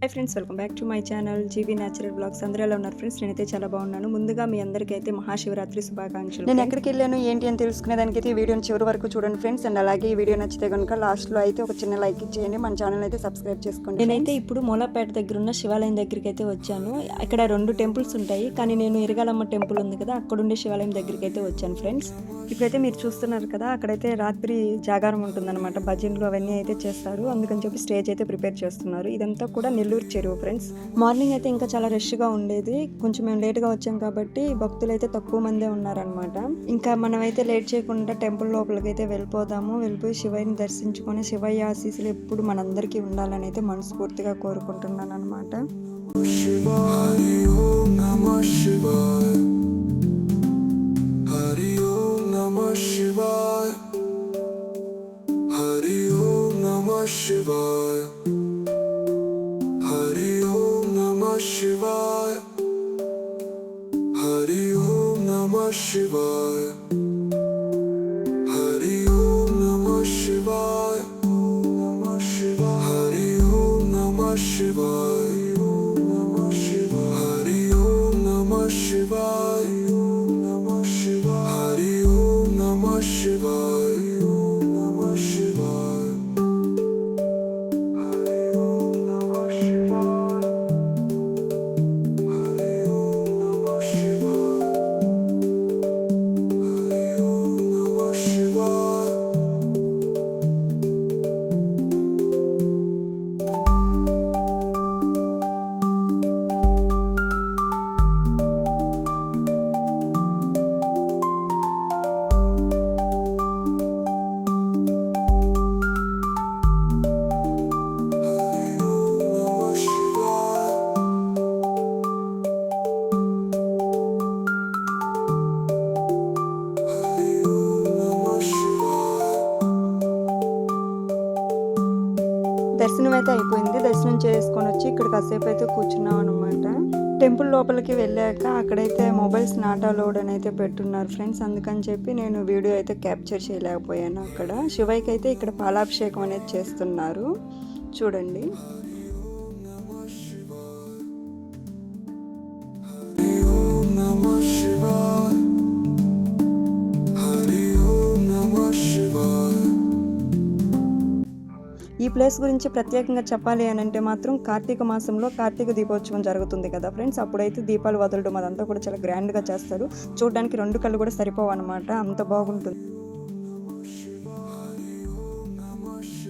Hi friends, welcome back to my channel GV natural blogs. అందరూ ఎలా ఉన్నారు friends? నేనైతే చాలా బాగున్నాను. ముందుగా మీ అందరికీ అయితే మహాశివరాత్రి శుభాకాంక్షలు. నేను ఎక్కడికి వెళ్ళాను ఏంటి అని తెలుసుకునే దానికైతే ఈ వీడియోని చివరి వరకు చూడండి ఫ్రెండ్స్. అండ్ అలాగే ఈ వీడియో నచ్చితే కనుక లాస్ట్లో అయితే ఒక చిన్న లైక్ ఇచ్చేయండి, మన ఛానల్ అయితే సబ్స్క్రైబ్ చేసుకోండి. నేనైతే ఇప్పుడు మూలాపేట దగ్గర ఉన్న శివాలయం దగ్గరికి అయితే వచ్చాను. ఇక్కడ 2 టెంపుల్స్ ఉంటాయి, కానీ నేను ఇరగాలమ్మ టెంపుల్ ఉంది కదా, అక్కడ ఉండే శివాలయం దగ్గరికి అయితే వచ్చాను ఫ్రెండ్స్. ఇప్పుడైతే మీరు చూస్తున్నారు కదా, అక్కడైతే రాత్రి జాగారం ఉంటుందన్నమాట. భజనలు అవన్నీ అయితే చేస్తారు, అందుకని చెప్పి స్టేజ్ అయితే ప్రిపేర్ చేస్తున్నారు. ఇదంతా కూడా నెల్లూరు చెరువు ఫ్రెండ్స్. మార్నింగ్ అయితే ఇంకా చాలా రష్గా ఉండేది, కొంచెం మేము లేట్గా వచ్చాం కాబట్టి భక్తులు అయితే తక్కువ మందే ఉన్నారనమాట. ఇంకా మనమైతే లేట్ చేయకుండా టెంపుల్ లోపలికి అయితే వెళ్ళిపోయి శివయ్యని దర్శించుకొని శివయ్య ఆశీస్సులు ఎప్పుడు మనందరికీ ఉండాలని అయితే మనస్ఫూర్తిగా కోరుకుంటున్నాను అనమాట. Shivaya, Hari Om Namah Shivaya, Hari Om Namah Shivaya, Namah Shivaya, Hari Om Namah Shivaya, Namah Shivaya, Hari Om Namah Shivaya, Namah Shivaya, Hari Om Namah Shivaya, Namah Shivaya. దర్శనం అయితే అయిపోయింది. దర్శనం చేసుకొని వచ్చి ఇక్కడ కాసేపు అయితే కూర్చున్నాం అనమాట. టెంపుల్ లోపలికి వెళ్ళాక అక్కడైతే మొబైల్స్ నాట్ అలౌడ్ అని అయితే పెట్టున్నారు ఫ్రెండ్స్. అందుకని చెప్పి నేను వీడియో అయితే క్యాప్చర్ చేయలేకపోయాను. అక్కడ శివయ్యకి అయితే ఇక్కడ పాలాభిషేకం అనేది చేస్తున్నారు, చూడండి. ఈ ప్లేస్ గురించి ప్రత్యేకంగా చెప్పాలి అని అంటే మాత్రం కార్తీక మాసంలో కార్తీక దీపోత్సవం జరుగుతుంది కదా ఫ్రెండ్స్. అప్పుడైతే దీపాలు వదలడం అదంతా కూడా చాలా గ్రాండ్గా చేస్తారు. చూడడానికి 2 కళ్ళు కూడా సరిపోవు అనమాట, అంత బాగుంటుంది.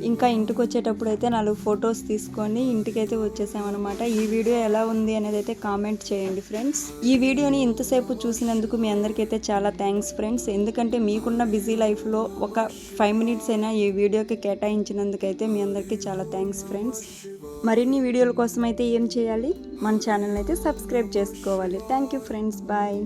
ఇంకా ఇంటికి వచ్చేటప్పుడు అయితే 4 ఫొటోస్ తీసుకొని ఇంటికైతే వచ్చేసామన్నమాట. ఈ వీడియో ఎలా ఉంది అనేది అయితే కామెంట్ చేయండి ఫ్రెండ్స్. ఈ వీడియోని ఇంతసేపు చూసినందుకు మీ అందరికైతే చాలా థ్యాంక్స్ ఫ్రెండ్స్. ఎందుకంటే మీకున్న బిజీ లైఫ్లో ఒక 5 మినిట్స్ అయినా ఈ వీడియోకి కేటాయించినందుకైతే మీ అందరికీ చాలా థ్యాంక్స్ ఫ్రెండ్స్. మరిన్ని వీడియోల కోసం అయితే ఏం చేయాలి, మన ఛానల్ అయితే సబ్స్క్రైబ్ చేసుకోవాలి. Thank you friends, bye.